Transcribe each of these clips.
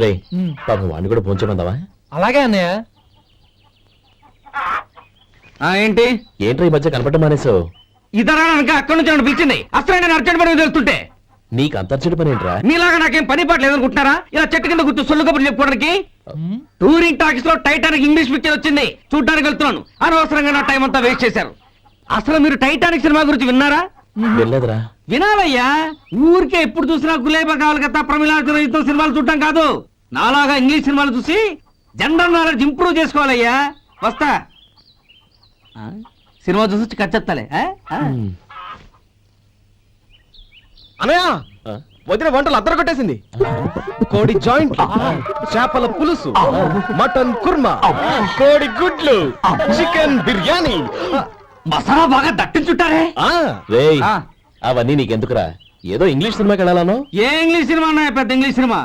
రే పాపం వాడిని కూడా పోంచమందావా? అలాగే అన్నయ్య. ఏంటి ఏంట్రా ఈ మధ్య కనపడటం మానేసావు? ఇద్దరు అక్కడి నుంచి నన్ను పిలిచింది. అసలు నేను అర్జెంట్ పని తెలుస్తుంటే నీకు అంతర్చడి పని ఏంట్రా? మీలాగా నాకేం పని పాట లేదనుకుంటున్నారా? ఇలా చెట్టు కింద గుర్తు సొల్లు కబుర్లు చెప్పుకోవడానికి. టూరింగ్ టాకీస్ లో టైటానిక్ ఇంగ్లీష్ పిక్చర్ వచ్చింది, చూడడానికి వెళ్తున్నాను. అనవసరంగా నా టైం అంతా వేస్ట్ చేశారు. అసలు మీరు టైటానిక్ సినిమా గురించి విన్నారా? వెళ్ళలేదురా. వినాలయ్యా. ఊరికే ఎప్పుడు చూసినా గులేబా కావాలి కదా, ప్రమిళాయుధం సినిమాలు చూడటం కాదు. నాలాగా ఇంగ్లీష్ సినిమాలు చూసి జనరల్ నాలెడ్జ్ ఇంప్రూవ్ చేసుకోవాలయ్యా. వస్తా. సినిమా చూసి కచ్చెత్తాలే. అన్నయ్య వదిన వంటలు అద్దరు కొట్టేసింది. కోడి జాయింట్, చేపల పులుసు, మటన్ కుర్మా, కోడి గుడ్లు, చికెన్ బిర్యానీ, మసాలా బాగా దట్టించుంటారే. రేయ్ అవన్నీ నీకెందుకురా? ఏదో ఇంగ్లీష్ సినిమాకి వెళ్ళాలను. ఏ ఇంగ్లీష్ సినిమా అన్నా? పెద్ద ఇంగ్లీష్ సినిమా.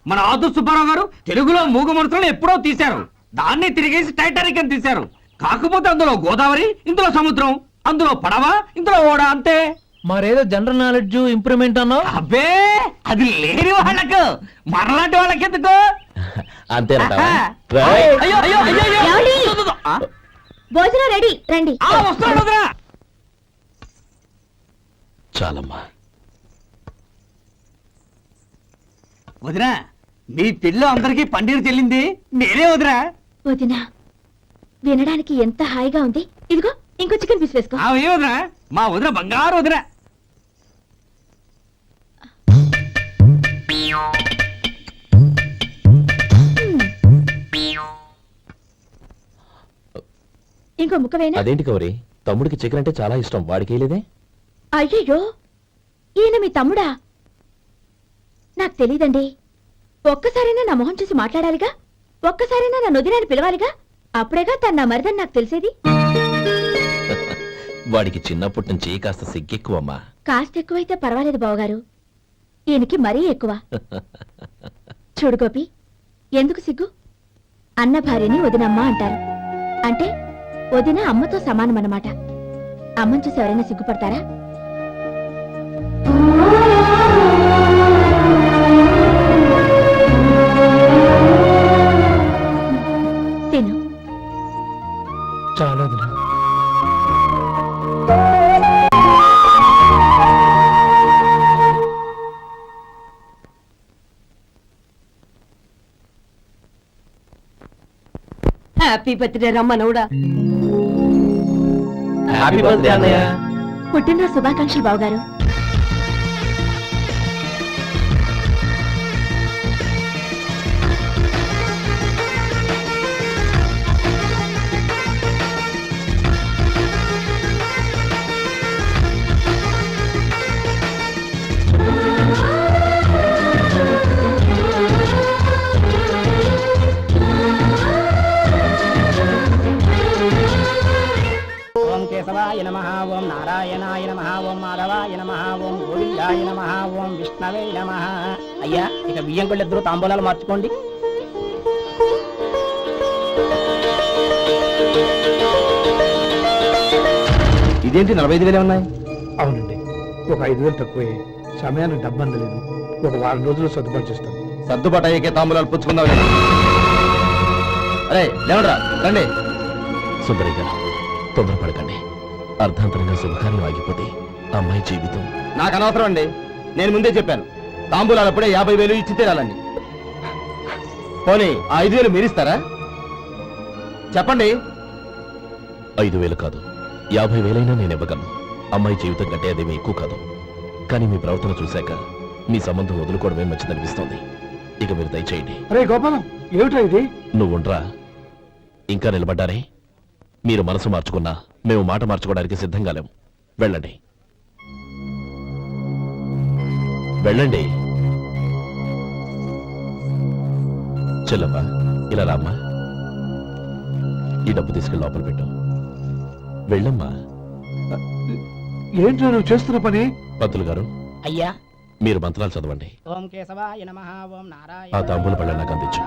మన ఆదు సుబ్బారావు గారు తెలుగులో మూగ మనుషులను ఎప్పుడో తీశారు. దాన్ని తిరిగేసి టైటానిక్ అని తీశారు. కాకపోతే అందులో గోదావరి, ఇందులో సముద్రం, అందులో పడవ, ఇందులో ఓడ, అంతే. మరేదో జనరల్ నాలెడ్జ్ ఇంప్రూవ్మెంట్ అన్నావు. అబ్బే అది లేని వాళ్ళకు, మరలాంటి వాళ్ళకి ఎందుకు? అంతేనంటావా? అయ్యో అయ్యో అయ్యో. భోజనం రెడీ, రండి. వస్తున్నాడు వదినా. చాలమ్మా. వదినా మీ పిల్ల అందరికీ పన్నీరు చెల్లింది నేనే వదినా. వదినా వినడానికి ఎంత హాయిగా ఉంది. ఇదిగో ఇంకో చికెన్ పీస్ వేసుకో. ఏ వదినా? మా వదిన బంగారు వదినా. ఇంకో ముక్క వేనా? అదేంటి కౌరి, తమ్ముడికి చికెన్ అంటే చాలా ఇష్టం, వాడికి వేయలేదే? అయ్యయ్యో ఈయన మీ తమ్ముడా? నాకు తెలీదండి. ఒక్కసారైనా నా మొహం చూసి మాట్లాడాలిగా, ఒక్కసారైనా నా నొదినాన్ని పిలవాలిగా, అప్పుడేగా తన నా మరిదని నాకు తెలిసేది. వాడికి చిన్నప్పటి నుంచి కాస్త సిగ్గెక్కువమ్మా. కాస్త ఎక్కువైతే పర్వాలేదు బావగారు, ఈయనకి మరీ ఎక్కువ. చూడు గోపి, ఎందుకు సిగ్గు? అన్న భార్యని వదినమ్మ అంటారు. అంటే వదిన అమ్మతో సమానమన్నమాట. అమ్మని చూసి ఎవరైనా సిగ్గుపడతారా? తిను. చాలా హ్యాపీ బర్త్డే రమ్మనవుడా. హ్యాపీ బర్త్డే అన్నయ్య. పుట్టినరోజు శుభాకాంక్షలు బావగారు. కేశవాయ నమః, ఓం నారాయణాయ నమః, ఓం మాధవాయ నమః, ఓం గోవిందాయ నమః, ఓం విష్ణవే నమః. అయ్యా ఇక బియ్యం కొళ్ళిద్దరూ తాంబూలాలు మార్చుకోండి. ఇదేంటి 45,000 ఉన్నాయి? అవునండి, ఒక 5,000 తక్కువే. సమయానికి డబ్బు అందలేదు. ఒక వారం రోజులు సర్దుబాటు చేస్తాం. సర్దుబాటు అయ్యే తాంబూలాలు పుచ్చుకుందాం. అరే లేవరా రండి. సుందరి గారు తొందరపడకండి. అర్ధాంతరంగా శుభకార్యం ఆగిపోతే అమ్మాయి జీవితం. నాకు అనవసరం అండి, నేను ముందే చెప్పాను. తాంబూలాలు అప్పుడే 50,000 ఇచ్చి తీరాలండి. పోనీ 5,000 మీరిస్తారా? చెప్పండి. 5,000 కాదు, 50,000 నేను ఇవ్వగలను. అమ్మాయి జీవితం కంటే అదేమీ ఎక్కువ కాదు. కానీ మీ ప్రవర్తన చూశాక మీ సంబంధం వదులుకోవడమే మంచిదనిపిస్తోంది. ఇక మీరు దయచేయండి. అరే గోపాలం, ఏమిటా ఇది? నువ్వుండ్రా. ఇంకా నిలబడ్డారే? మీరు మనసు మార్చుకున్నా మేము మాట మార్చుకోవడానికి సిద్ధంగా లేము. వెళ్ళండి వెళ్ళండి. చెల్లమ్మా ఇలా రామ్మా. ఈ డబ్బు తీసుకెళ్ళి లోపల పెట్టు. వెళ్ళమ్మా. ఏంటో నువ్వు చేస్తున్న పని? పంతులు గారు అయ్యా మీరు మంత్రాలు చదవండి. ఓం కేశవాయ నమః, ఓం నారాయణ ఆ తాంబూల పళ్ళ నాకు అందించు.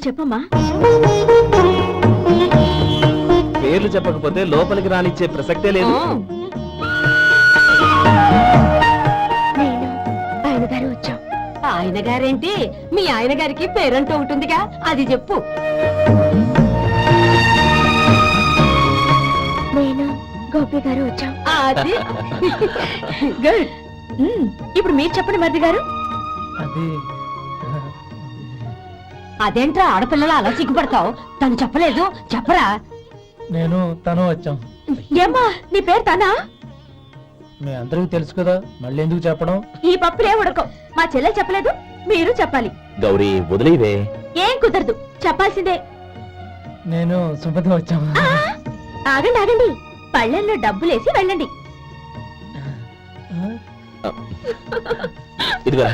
చెప్పమ్మా. పేర్లు చెప్పకపోతే లోపలికి రానిచ్చే ప్రసక్తే లేదు. నేను ఆయన గారు వచ్చాం. ఆయన గారేంటి, మీ ఆయన గారికి పేరంటూ ఉంటుందిగా, అది చెప్పు. నేను గోపి గారు వచ్చాం. అది గుడ్. ఇప్పుడు మీరు చెప్పండి మరిది గారు. అది అదేంట్రా ఆడపిల్లలు అలా సిగ్గుపడతావు? తను చెప్పలేదు, చెప్పరా. నేను తను వచ్చాం. ఏమ్మా నీ పేరు తానా? మీ అందరికీ తెలుసు కదా, మళ్ళీ ఎందుకు చెప్పడం? ఈ పప్పులే ఉడకం. మా చెల్లె చెప్పలేదు, మీరు చెప్పాలి. గౌరీ వదిలేవే. ఏం కుదరదు, చెప్పాల్సిందే. నేను సుమతి వచ్చాము. ఆ, ఆగండి ఆగండి, పళ్ళెల్లో డబ్బులేసి వెళ్ళండి. ఇదిగా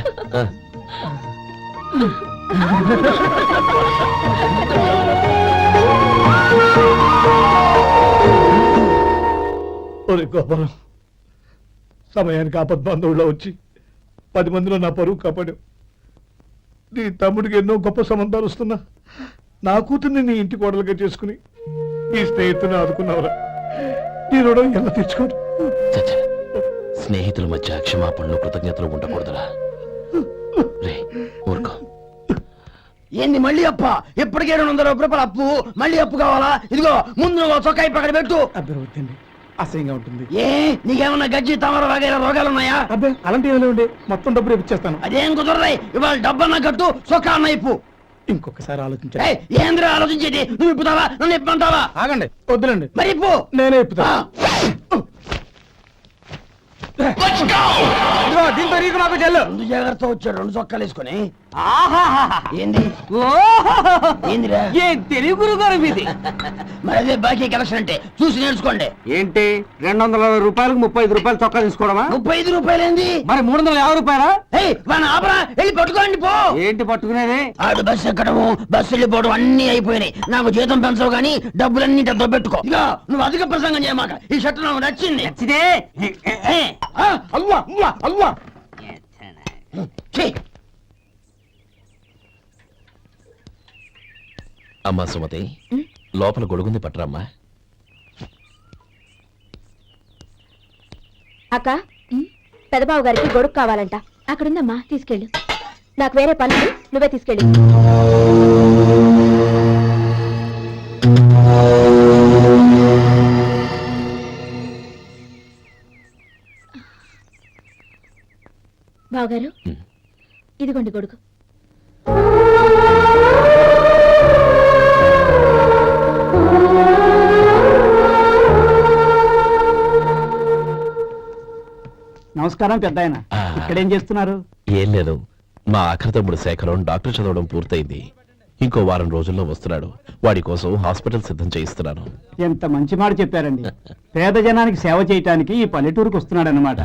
ఒరే గోపాలం, సమయానికి ఆపద్బంధువుల్లో వచ్చి 10 మందిలో నా పరువు కాపాడావు. నీ తమ్ముడికి ఎన్నో గొప్ప సంబంధాలు వస్తున్నా నా కూతుర్ని నీ ఇంటి కోడలుగా చేసుకుని నీ స్నేహితుని ఆదుకున్నావురా. నీ రుణం ఎలా తెచ్చుకోరు? చచ్చ, స్నేహితుల మధ్య క్షమాపణలు కృతజ్ఞతలు ఉండకూడదురా. రే ఊరుకో. ఏంది మళ్ళీ అప్ప? ఇప్పటికే 200 రూపాయల అప్పు, మళ్ళీ అప్పు కావాలా? ఇదిగో ముందు నువ్వు చొక్కా పక్కన పెట్టు. అబ్బే వద్దండి, అసహ్యంగా ఉంటుంది. ఏ నీకేమన్నా గజ్జి తమర వగైరా రోగాలున్నాయా? అబ్బే అలాంటి ఏమైనా ఉండే, మొత్తం డబ్బు రేపు ఇచ్చేస్తాను. అదేం కుదరదాయి. ఇవాళ డబ్బన్నా కట్టు, చొక్కా అన్న ఇప్పు. ఇంకొకసారి ఆలోచించండి. ఏయ్, ఏంద్రా ఆలోచించేది? నువ్వు ఇప్పుతావా, నన్ను ఇప్పమంటావా? ఆగండి, వద్దులండి, మరి ఇప్పు. నేనే ఇప్పుతా. ఇదిగో, దీంతో నీకు నాకు చెల్లు. ముందు జాగ్రత్త వచ్చాడు 2 చొక్కాలు వేసుకొని. ఆహాహాహా. ఏంది ఓహోహోహో. ఏందిరా? ఏం తెలుగు గురుగారు మీది. మరి అదే బాకీ కలెక్షన్ అంటే చూసి నేర్చుకోండి. ఏంటి 220 రూపాయలకు 35 రూపాయలు చొక్కా తీసుకోవడమా? 35 రూపాయలు ఏంది? మరి 350 రూపాయలా? ఏయ్ వాడిని ఆపరా, వెళ్ళి పట్టుకోండి పో. ఏంటి పట్టుకునేది? ఆడు బస్సు ఎక్కడము, బస్సు వెళ్ళిపోవడం అన్ని అయిపోయినాయి. నాకు జీతం పెంచవు గానీ డబ్బులన్నీ డబ్బు పెట్టుకో. ఇక నువ్వు అధిక ప్రసంగం చేయమాక. ఈ షర్ట్ నాకు నచ్చింది. నచ్చితే అల్వా అల్వా అల్వా. ఛీ. అమ్మా సుమతి, లోపల గొడుగుంది పట్టరమ్మా. అక్క, పెదబాబు గారికి గొడుగు కావాలంట. అక్కడుందమ్మా, తీసుకెళ్ళు. నాకు వేరే పని ఉంది, నువ్వే తీసుకెళ్ళు. బావగారు, ఇదిగోండి గొడుగు. నమస్కారం పెద్ద ఆయన. ఇక్కడేం చేస్తున్నారు? ఏం లేదు, మా ఆఖరి తమ్ముడు శేఖరం డాక్టర్ చదవడం పూర్తయింది. ఇంకో వారం రోజుల్లో వస్తున్నాడు. వాడి కోసం హాస్పిటల్ సిద్ధం చేయిస్తున్నాను. ఎంత మంచి మాట చెప్పారండి. పేద జనానికి సేవ చేయటానికి ఈ పల్లెటూరుకు వస్తున్నాడు అన్నమాట.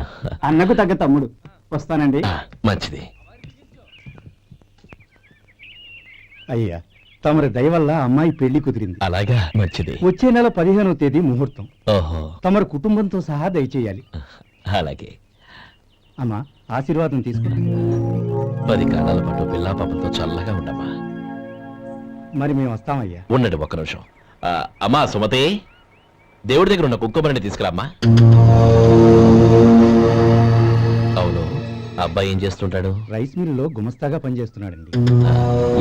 అన్నకు తగ్గ తమ్ముడు. వస్తానండి. మంచిది. అయ్యా, తమరి దయ వల్ల అమ్మాయి పెళ్లి కుదిరింది. అలాగా, మంచిది. వచ్చే నెల 15వ తేదీ ముహూర్తం. ఓహో, తమరి కుటుంబంతో సహా దయచేయాలి. అలాగే. అమ్మా, ఆశీర్వాదం తీసుకుని 10 కాలాల పాటు పిల్లా పాపంతో చల్లగా ఉండమ్మా. మరి మేము వస్తామయ్యా. ఉండండి ఒక్క నిమిషం. అమ్మా సుమతి, దేవుడి దగ్గర ఉన్న కుక్కమరిని తీసుకురామ్మా. అవును, అబ్బాయి ఏం చేస్తుంటాడు? రైస్ మిల్లులో గుమస్తాగా పనిచేస్తున్నాడండి.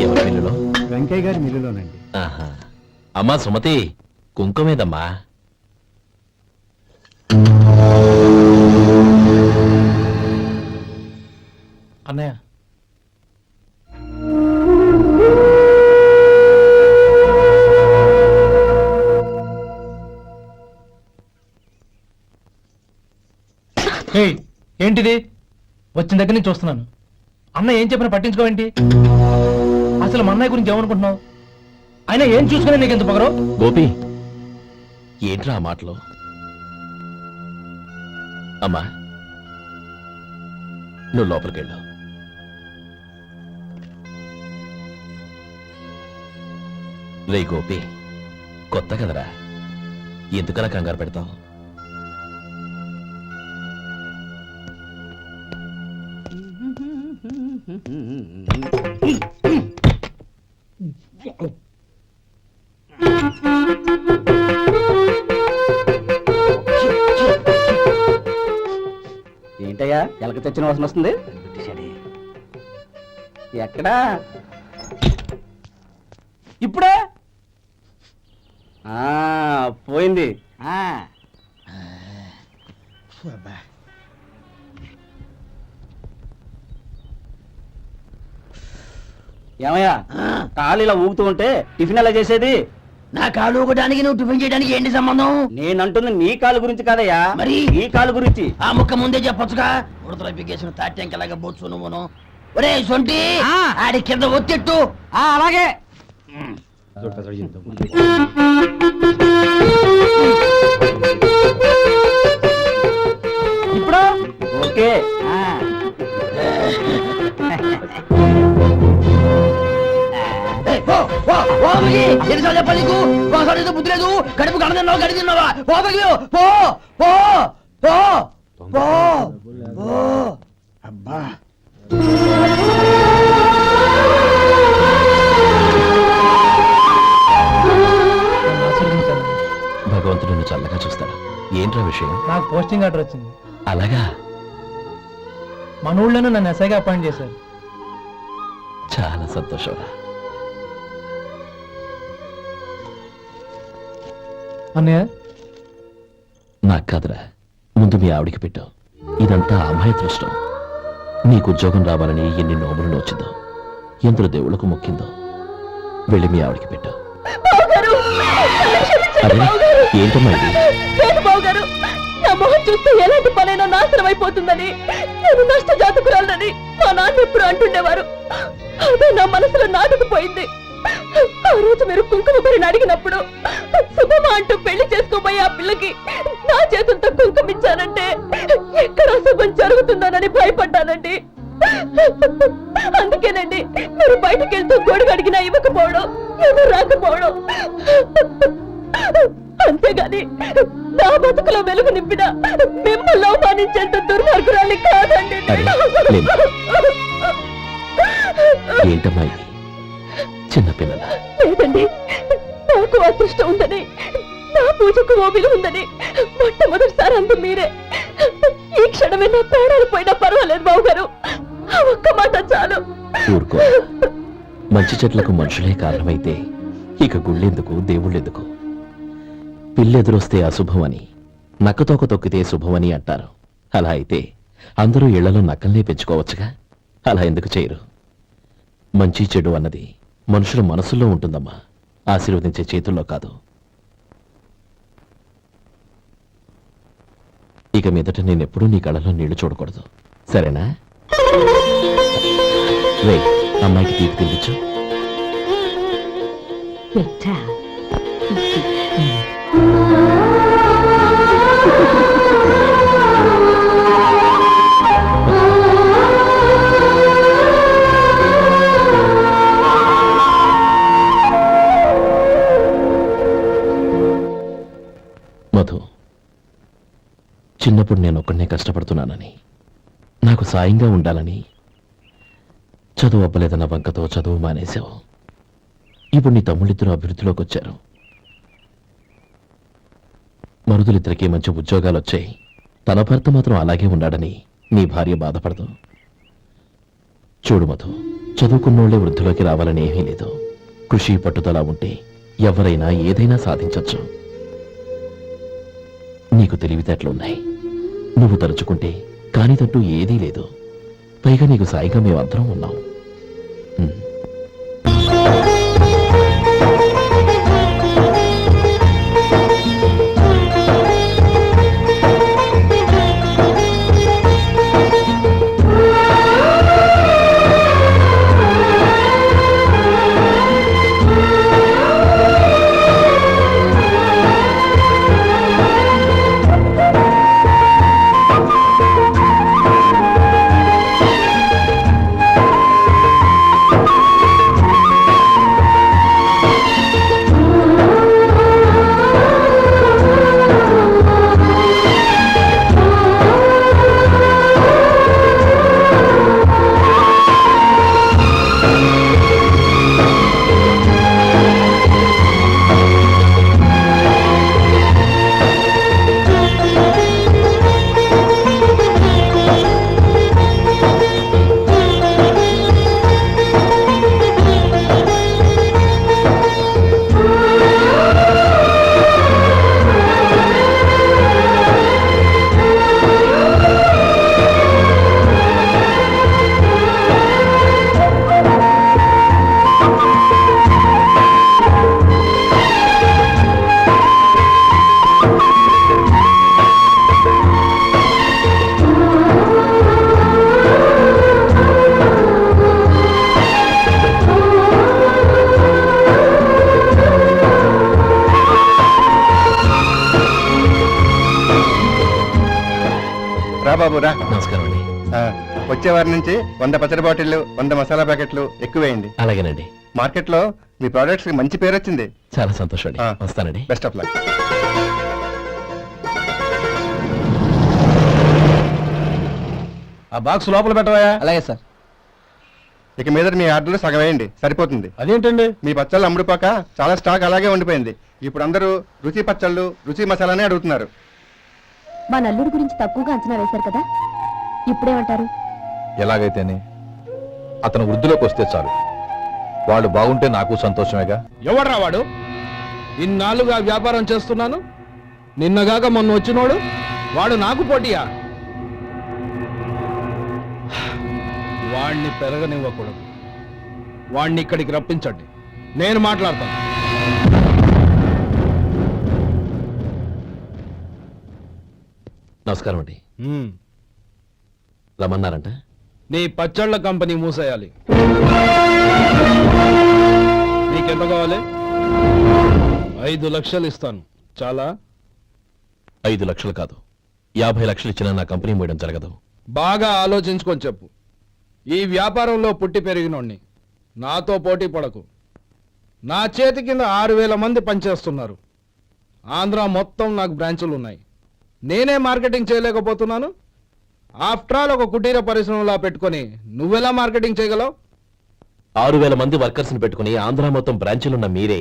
ఎవరి పిల్లలో? వెంకయ్య గారి మిల్లులోనండి. ఆహా. అమ్మా సుమతి, కుంకుమేదమ్మా. అన్నయ్య, ఏంటిది? వచ్చిన దగ్గర నుంచి చూస్తున్నాను. అన్న ఏం చెప్పినా పట్టించుకోవేంటి? అసలు మా అన్నయ్య గురించి ఏమనుకుంటున్నావు? అయినా ఏం చూసుకునే నీకు ఎంత పొగరు? గోపి, ఏంట్రా ఆ మాటలు? అమ్మా, నువ్వు లోపలికెళ్ళు. రే గోపి, కొత్త కదరా, ఎందుకలా కంగారు పెడతావు? ఏంటయ్యా ఎలక తెచ్చిన వాసన వస్తుంది ఎక్కడా ఇప్పుడే పోయింది. ఏమయ్యా కాలు ఇలా ఊగుతూ ఉంటే టిఫిన్ ఎలా చేసేది? నా కాలు ఊగడానికి నువ్వు టిఫిన్ చేయడానికి ఏంటి సంబంధం? నేనంటుంది నీ కాలు గురించి కాదయ్యా, మరి ఈ కాలు గురించి. ఆ ముక్క ముందే చెప్పొచ్చుగా. ఉడతలో పిగేసిన తాట్యంకలాగా బొచ్చు నువ్వును. ఒరే సొంటి, ఆడి కింద ఒత్తిట్టు. అలాగే. ఇప్పుడు ఓకే. ఎన్నిసార్లు చెప్పాలి నీకు? ఒకసారి ఏదో బుద్ధి లేదు. కడుపు గడ తిన్నావా, గడి తిన్నావా? పో బగిలి, పో పో పో పో పో. అబ్బా నన్ను ఆశీర్వదించాను. భగవంతుడు నిన్ను చల్లగా చూస్తాడు. ఏంట్రా విషయం? నాకు పోస్టింగ్ ఆర్డర్ వచ్చింది. అలాగా? మన ఊళ్ళోనూ నన్ను ఎస్ఐగా అపాయింట్ చేశారు. చాలా సంతోషంరా. అన్నయ్య, నాకు కాదురా, ముందు మీ ఆవిడికి పెట్టు. ఇదంతా అమ్మాయి దృష్టం. నీకు ఉద్యోగం రావాలని ఎన్ని నోములు నోచిందో, ఎందరు దేవుళ్ళకు మొక్కిందో. వెళ్ళి మీ ఆవిడికి పెట్టు. అరే ఏంటమ్మా ఇది? లేదు బావగారు, నా మొహం చూస్తే ఎలాంటి పనైనా నాశనం అయిపోతుందని, నేను నష్ట జాతకురాలని మా నాన్న ఎప్పుడు అంటుండేవారు. అదే నా మనసులో నాటుకుపోయింది. ఆ రోజు మీరు కుంకుమ భరిని అడిగినప్పుడు శుభమా అంటూ పెళ్లి చేసుకోబోయే ఆ పిల్లకి నా చేతులతో కుంకుమ ఇచ్చానంటే ఎక్కడ శుభం జరుగుతుందోనని భయపడ్డానండి. అందుకేనండి మీరు బయటకు వెళ్తూ గొడుగు అడిగినా ఇవ్వకపోవడం, ఎవరు రాకపోవడం. అంతేగాని నా బతుకులో వెలుగు నింపిన మిమ్మల్ని అవమానించేంత దుర్మార్గురాలి కాదండి. అరే, ఏంటమ్మా ఇది? చిన్నపిల్లల లేదండి, నాకు అదృష్టం ఉందని, నా పూజకు ఓ విలువ ఉందని మొట్టమొదటిసారి అందు మీరే. ఈ క్షణమే నా ప్రాణాలు పోయినా పర్వాలేదు బావగారు, ఆ ఒక్క మాట చాలు. ఊరుకో. మంచి చెట్లకు మనుషులే కారణమైతే ఇక గుళ్ళెందుకు, దేవుళ్ళెందుకు? పిల్లెదురొస్తే అశుభమని, నక్కతోక తొక్కితే శుభమని అంటారు. అలా అయితే అందరూ ఇళ్లలో నక్కల్నే పెంచుకోవచ్చుగా. అలా ఎందుకు చేయరు? మంచి చెడు అన్నది మనుషుల మనసుల్లో ఉంటుందమ్మా, ఆశీర్వదించే చేతుల్లో కాదు. ఇక మీదట నేనెప్పుడూ నీ కళ్ళలో నీళ్లు చూడకూడదు, సరేనా? రే, అమ్మాయికి తీపి తినిపించు. మధు, చిన్నప్పుడు నేను ఒక్కడనే కష్టపడుతున్నానని, నాకు సాయంగా ఉండాలని చదువు అవ్వలేదన్న వంకతో చదువు మానేశావు. ఇప్పుడు నీ తమ్ముళ్ళిద్దరూ అభివృద్ధిలోకి వచ్చారు. మరుదులిద్దరికీ మంచి ఉద్యోగాలు వచ్చాయి. తన భర్త మాత్రం అలాగే ఉన్నాడని నీ భార్య బాధపడదు. చూడు మధు, చదువుకున్నోళ్లే వృద్ధిలోకి రావాలని ఏమీ లేదు. కృషి పట్టుదల ఉంటే ఎవరైనా ఏదైనా సాధించొచ్చు. నీకు తెలివితేటలున్నాయి. నువ్వు తలుచుకుంటే కానిదంటూ ఏదీ లేదు. పైగా నీకు సాయిగా మేమందరం ఉన్నాం. రా బాబు రా. నమస్కారం అండి. వచ్చే వారి నుంచి 100 పచ్చడి బాటిళ్లు 100 మసాలా ప్యాకెట్లు ఎక్కువేయండి. అలాగేనండి. మార్కెట్లో మీ ప్రోడక్ట్స్ కి మంచి పేరు వచ్చింది. చాలా సంతోషం అండి. వస్తానండి. Best of luck. ఆ బాక్స్ లోపల పెట్టవా? అలాగే సార్. ఇక మీద మీ ఆర్డర్లు సగం వేయండి, సరిపోతుంది. అదేంటండి? మీ పచ్చళ్ళు అమ్ముడుపోక చాలా స్టాక్ అలాగే ఉండిపోయింది. ఇప్పుడు అందరూ రుచి పచ్చళ్ళు రుచి మసాలానే అడుగుతున్నారు. మా నల్లుడి గురించి తక్కువగా అంచనా వేశారు కదా, ఇప్పుడేమంటారు? ఎలాగైతేనే అతను వృద్ధిలోకి వస్తే చాలు. వాడు బాగుంటే నాకు సంతోషమేగా. ఎవడ్రా వాడు? ఇన్నాళ్ళుగా వ్యాపారం చేస్తున్నాను, నిన్నగాక మొన్న వచ్చినోడు వాడు నాకు పోటీయా? వాణ్ణి పెరగనివ్వకూడదు. వాణ్ణి ఇక్కడికి రప్పించండి, నేను మాట్లాడతాను. నమస్కారం అండి. రమ్మన్నారంట? నీ పచ్చళ్ళ కంపెనీ మూసేయాలి. నీకెంత కావాలి? 5 లక్షలు ఇస్తాను. చాలా? 5 లక్షలు కాదు, 50 లక్షలు ఇచ్చినా నా కంపెనీ మూయడం జరగదు. బాగా ఆలోచించుకొని చెప్పు. ఈ వ్యాపారంలో పుట్టి పెరిగినోడ్ని, నాతో పోటీ పడకు. నా చేతి కింద 6,000 మంది పనిచేస్తున్నారు. ఆంధ్ర మొత్తం నాకు బ్రాంచులు ఉన్నాయి. నేనే మార్కెటింగ్ చేయలేకపోతున్నాను. ఆఫ్టర్ ఆల్ ఒక కుటీర పరిశ్రమలా పెట్టుకొని నువ్వెలా మార్కెటింగ్ చేయగలవు? 6,000 మంది వర్కర్స్ని పెట్టుకుని ఆంధ్ర మొత్తం బ్రాంచీలున్న మీరే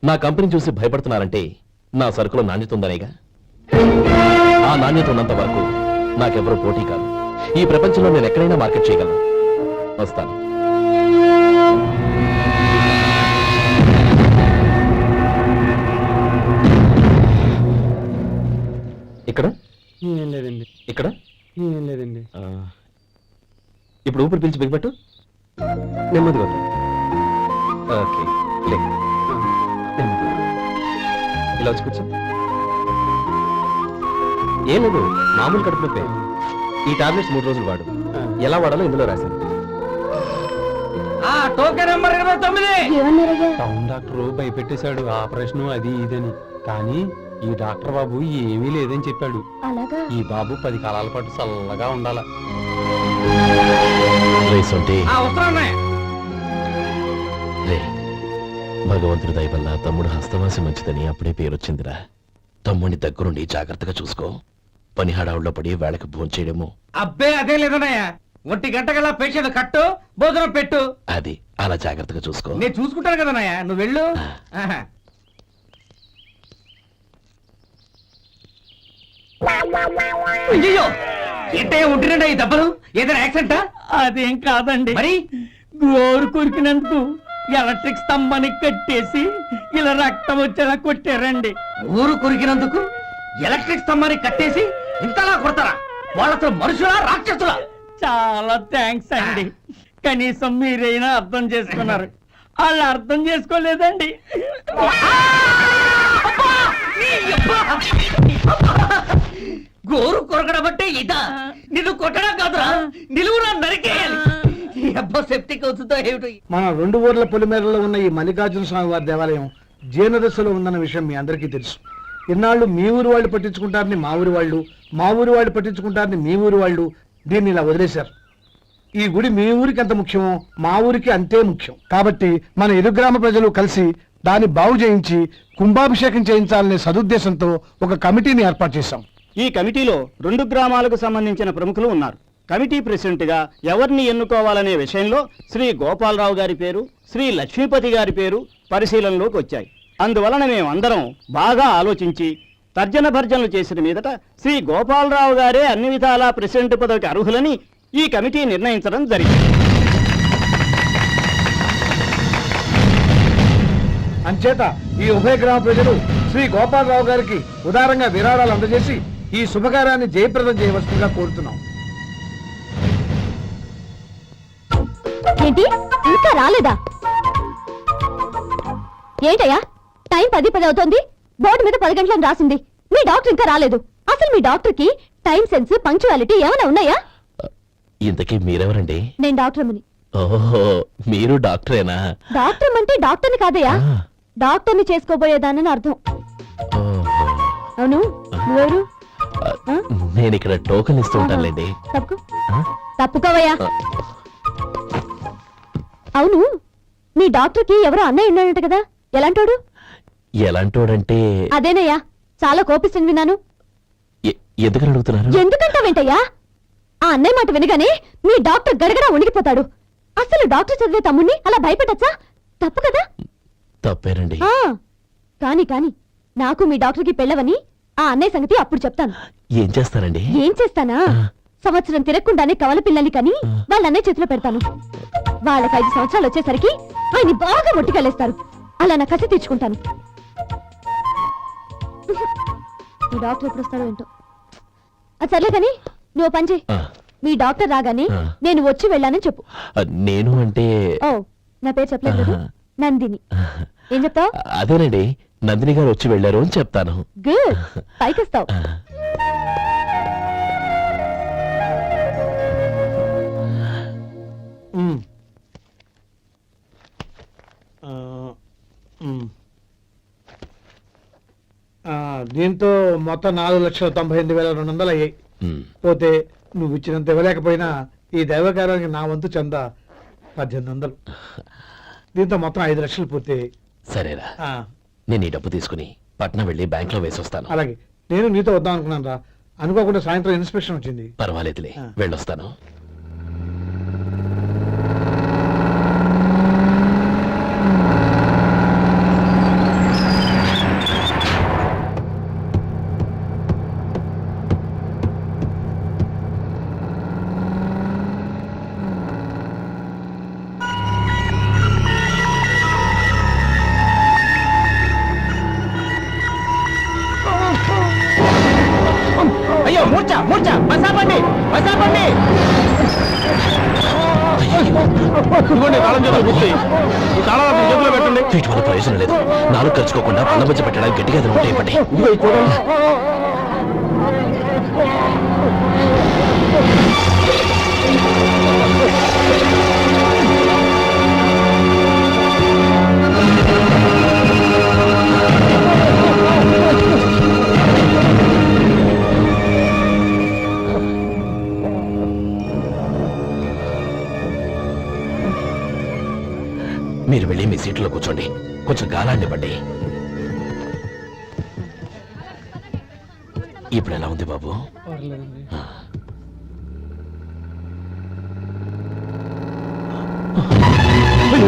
నా కంపెనీ చూసి భయపడుతున్నారంటే నా సరుకులో నాణ్యత ఉందనేగా. ఆ నాణ్యత ఉన్నంత వరకు నాకెవరూ పోటీ కాదు. ఈ ప్రపంచంలో నేను ఎక్కడైనా మార్కెట్ చేయగలను. వస్తాను. ఇక్కడ ఏం లేదండి. ఇక్కడ ఏం లేదండి. ఇప్పుడు ఊపిరి పీల్చి బిగిపెట్టు. నెమ్మదిగా వద్దు. ఓకే, లే. నెమ్మదిగా. ఇలా వచ్చి కూర్చో. ఏం లేదు, మామూలు కడుపు నొప్పే. ఈ టాబ్లెట్స్ 3 రోజులు వాడు. ఎలా వాడాలో ఇందులో రాశాను. Token number 29. ఏమన్నారయ్యా? టౌన్ డాక్టర్ భయపెట్టేశాడు, ఆపరేషన్ అది ఇదని. కానీ ఈ డాక్టర్ బాబు ఏమీ లేదని చెప్పాడు. అలాగా? ఈ బాబు 10 కాలాల పాటు చల్లగా ఉండాల. రే, భగవంతుడి దయ వల్ల తమ్ముడు హస్తవాసి మంచిదని అప్పుడే పేరొచ్చిందిరా. తమ్ముడిని దగ్గరుండి జాగ్రత్తగా చూసుకో. పని హడావుల్లో పడి వేళకు భోంచేయడము. అబ్బే అదే లేదన్నయ్య. 1 గంటకల్లా పేషెంట్ కట్టు, భోజనం పెట్టు. అది అలా జాగ్రత్తగా చూసుకో. నేను చూసుకుంటాను కదన్నయ్య, నువ్వు వెళ్ళు. ఆహా. అయ్యో, ఏంటయ్యా ఉంటున్నాడా ఈ దెబ్బలు? ఏదైనా యాక్సిడెంటా? అదేం కాదండి. మరి గోరు కొరికినందుకు ఎలక్ట్రిక్ స్తంభాన్ని కట్టేసి ఇలా రక్తం వచ్చేలా కొట్టారండి. ఊరు కొరికినందుకు ఎలక్ట్రిక్ స్తంభాన్ని కట్టేసి ఇంతలా కొడతారా? వాళ్ళతో మనుషులా రాక్షసులా? చాలా థ్యాంక్స్ అండి, కనీసం మీరైనా అర్థం చేసుకున్నారు. వాళ్ళు అర్థం చేసుకోలేదండి. గోరు కొరకడం అంటే ఇదా? నిన్ను కొట్టడం కాదురా, నిలువురా నరికేయాలి. సెప్టిక్ అవుతుందో ఏమిటో. మన 2 ఊర్ల పొలిమేరలో ఉన్న ఈ మల్లికార్జున స్వామి వారి దేవాలయం జీర్ణదశలో ఉందన్న విషయం మీ అందరికీ తెలుసు. ఇన్నాళ్ళు మీ ఊరు వాళ్ళు పట్టించుకుంటారని మా ఊరి వాళ్ళు, మా ఊరి వాళ్ళు పట్టించుకుంటారని మీ ఊరి వాళ్ళు దీన్ని ఇలా వదిలేశారు. ఈ గుడి మీ ఊరికి ఎంత ముఖ్యమో మా ఊరికి అంతే ముఖ్యం. కాబట్టి మన ఇరు గ్రామ ప్రజలు కలిసి దాన్ని బాగు చేయించి కుంభాభిషేకం చేయించాలనే సదుద్దేశంతో ఒక కమిటీని ఏర్పాటు చేశాం. ఈ కమిటీలో 2 గ్రామాలకు సంబంధించిన ప్రముఖులు ఉన్నారు. కమిటీ ప్రెసిడెంట్ గా ఎవరిని ఎన్నుకోవాలనే విషయంలో శ్రీ గోపాలరావు గారి పేరు, శ్రీ లక్ష్మీపతి గారి పేరు పరిశీలనలోకి వచ్చాయి. అందువలన మేమందరం బాగా ఆలోచించి తర్జన భర్జనలు చేసిన మీదట శ్రీ గోపాలరావు గారే అన్ని విధాలా ప్రెసిడెంట్ పదవికి అర్హులని ఈ కమిటీ నిర్ణయించడం జరిగింది. అంచేత ఈ ఉభయ గ్రామ ప్రజలు శ్రీ గోపాలరావు గారికి ఉదారంగా విరాళాలు అందజేసి ఈ శుభకార్యాన్ని జయప్రదం చేయవలసిందిగా కోరుతున్నాం. ఏంటి, ఇంకా రాలేదా? ఏంటయ్యా, టైం 10 అవుతోంది. బోర్డు మీద 10 గంటలను రాసింది. మీ డాక్టర్ ఇంకా రాలేదు. అసలు మీ డాక్టర్ కి టైం సెన్స్, పంక్చువాలిటీ ఏమైనా ఉన్నాయా? ఇంతకీ మీరెవరండి? నేను డాక్టర్ అమ్మని. ఓహో, మీరు డాక్టరేనా? డాక్టర్ అంటే డాక్టర్ని కాదయ్యా, డాక్టర్ని చేసుకోబోయేదానని అర్థం. అవును, నువ్వెవరు? నేను ఇక్కడ టోకెన్ ఇస్తూ ఉంటానులేండి. తప్పుకో ఆ? తప్పుకోవయ్యా. అవును, మీ డాక్టర్కి ఎవరో అన్నయ్య ఉన్నాడంట కదా, ఎలాంటోడు? ఎలాంటోడంటే అదేనయ్యా, చాలా కోపిస్తుంది విన్నాను. ఎందుకని అడుగుతున్నారు? ఎందుకంటావేంటయ్యా? ఆ అన్నయ్య మాట వినగానే మీ డాక్టర్ గడగడా ఉణిగిపోతాడు. అసలు డాక్టర్ చదివే తమ్ముణ్ణి అలా భయపెట్టచ్చా? తప్పు కదా? తప్పేనండి. ఆ, కాని కాని నాకు మీ డాక్టర్కి పెళ్ళవని ఆ అన్నయ్య సంగతి అప్పుడు చెప్తాను. ఏం చేస్తారండి? ఏం చేస్తానా? సంవత్సరం తిరగకుండానే కవల పిల్లల్ని కని వాళ్ళ అన్నయ్య చేతిలో పెడతాను. వాళ్ళకి 5 సంవత్సరాలు వచ్చేసరికి ఆయన్ని బాగా మొట్టికెళ్ళేస్తారు. అలా నా కసి తీర్చుకుంటాను. ఈ డాక్టర్ ఎప్పుడు వస్తాడో ఏంటో. అది సర్లే కానీ నువ్వు పని చేయి. ఆ, మీ డాక్టర్ రాగానే ఆ. నేను వచ్చి వెళ్ళానని చెప్పు. నేను అంటే ఓ, నా పేరు చెప్పలేదు కదా? నందిని. ఏం చెప్తావు? అదేనండి, నందిని గారు వచ్చి వెళ్ళారు అని చెప్తాను. గుడ్, పైకిస్తావు. ఆ. దీంతో మొత్తం 4,98,200 అయ్యాయి. ఉమ్. పోతే నువ్వు ఇచ్చినంత ఇవ్వలేకపోయినా ఈ దైవకార్యానికి నా వంతు చందా 1800. దీంతో మొత్తం 5 లక్షలు పూర్తయ్యాయి. సరేరా, ఆ, నేను ఈ డబ్బు తీసుకుని పట్నం వెళ్ళి బ్యాంక్ లో వేసి వస్తాను. అలాగే నేను నీతో వద్దాం అనుకున్నాను రా. అనుకోకుండా సాయంత్రం ఇన్స్పెక్షన్ వచ్చింది. పర్వాలేదులే, ఆ. వెళ్ళొస్తాను. అయ్యో మూర్చ మూర్చ బసాపండి బసాపండి. వీటి వల్ల ప్రయోజనం లేదు. 4 ఖర్చుకోకుండా పళ్ళ మధ్య పెట్టడానికి గట్టిగా అది ఉంటాయి పట్టి. మీరు వెళ్ళి మీ సీట్లో కూర్చోండి, కొంచెం గాలాండివ్వండి. ఇప్పుడు ఎలా ఉంది బాబు? ఆ. అయ్యో,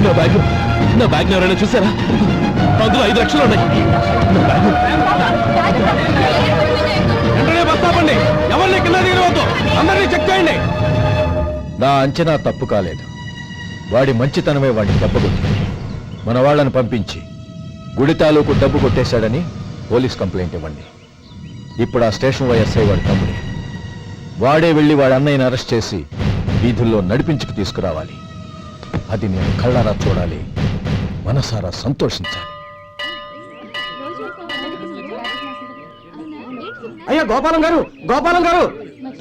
నా బ్యాగ్ ఎవరైనా చూసారా? అందులో 5 లక్షలు ఉన్నాయి. నా బ్యాగ్ వెంటనే బస్తాపండి. ఎవరిని కింద దిగవద్దు, అందరినీ చెక్ చేయండి. నా అంచనా తప్పు కాలేదు. వాడి మంచితనమే వాడిని దెబ్బకొట్టింది. మన వాళ్ళని పంపించి గుడి తాలూకు డబ్బు కొట్టేశాడని పోలీస్ కంప్లైంట్ ఇవ్వండి. ఇప్పుడు ఆ స్టేషన్ వైఎస్ఐ వాడి తమ్ముడే. వాడే వెళ్ళి వాడి అన్నయ్యని అరెస్ట్ చేసి వీధుల్లో నడిపించుకు తీసుకురావాలి. అది నేను కళ్ళారా చూడాలి, మనసారా సంతోషించాలి. అయ్యో గోపాలం గారు, గోపాలం గారు,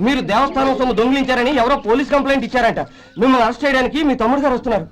మీరు దేవస్థానం సొమ్ము దొంగిలించారని ఎవరో పోలీస్ కంప్లైంట్ ఇచ్చారంట. మిమ్మల్ని అరెస్ట్ చేయడానికి మీ తమ్ముడు గారు వస్తున్నారు.